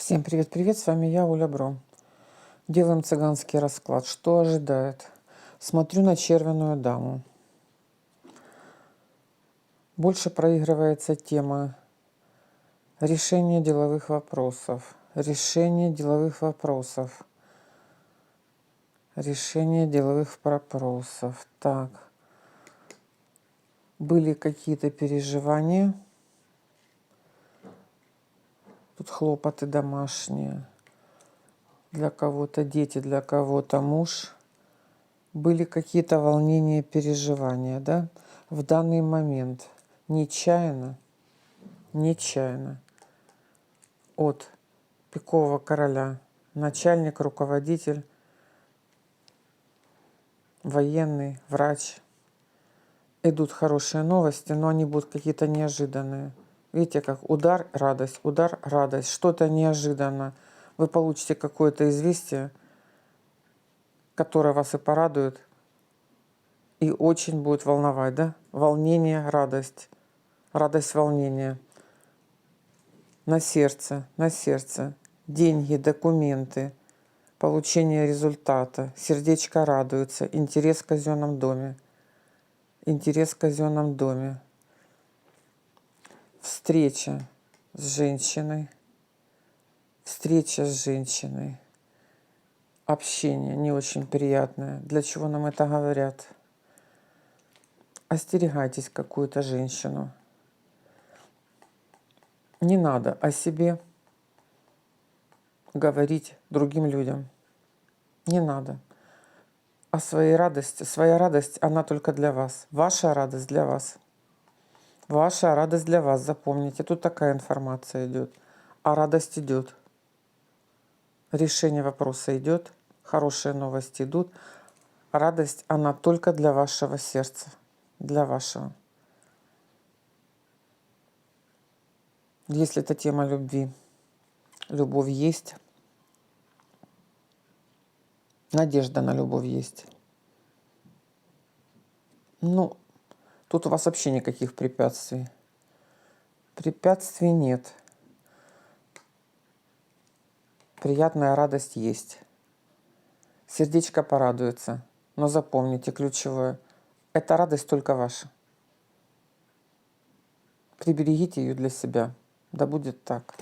Всем привет-привет, с вами я, Оля Бро. Делаем цыганский расклад. Что ожидает? Смотрю на червяную даму. Больше проигрывается тема решения деловых вопросов. Решение деловых вопросов. Решение деловых вопросов. Так. Были какие-то переживания. Тут хлопоты домашние. Для кого-то дети, для кого-то муж. Были какие-то волнения, переживания, да? В данный момент нечаянно от пикового короля, начальник, руководитель, военный, врач. Идут хорошие новости, но они будут какие-то неожиданные. Видите, как удар, радость, что-то неожиданно. Вы получите какое-то известие, которое вас и порадует, и очень будет волновать, да? Волнение, радость, волнение. На сердце, деньги, документы, получение результата, сердечко радуется, интерес в казенном доме, встреча с женщиной, общение не очень приятное. Для чего нам это говорят? Остерегайтесь какую-то женщину. Не надо о себе говорить другим людям. Не надо. А своя радость, она только для вас. Ваша радость для вас. Ваша радость для вас, запомните. Тут такая информация идет. А радость идет. Решение вопроса идет. Хорошие новости идут. Радость, она только для вашего сердца. Для вашего. Если это тема любви, любовь есть. Надежда на любовь есть. Ну, тут у вас вообще никаких препятствий. Препятствий нет. Приятная радость есть. Сердечко порадуется. Но запомните ключевое. Эта радость только ваша. Приберегите ее для себя. Да будет так.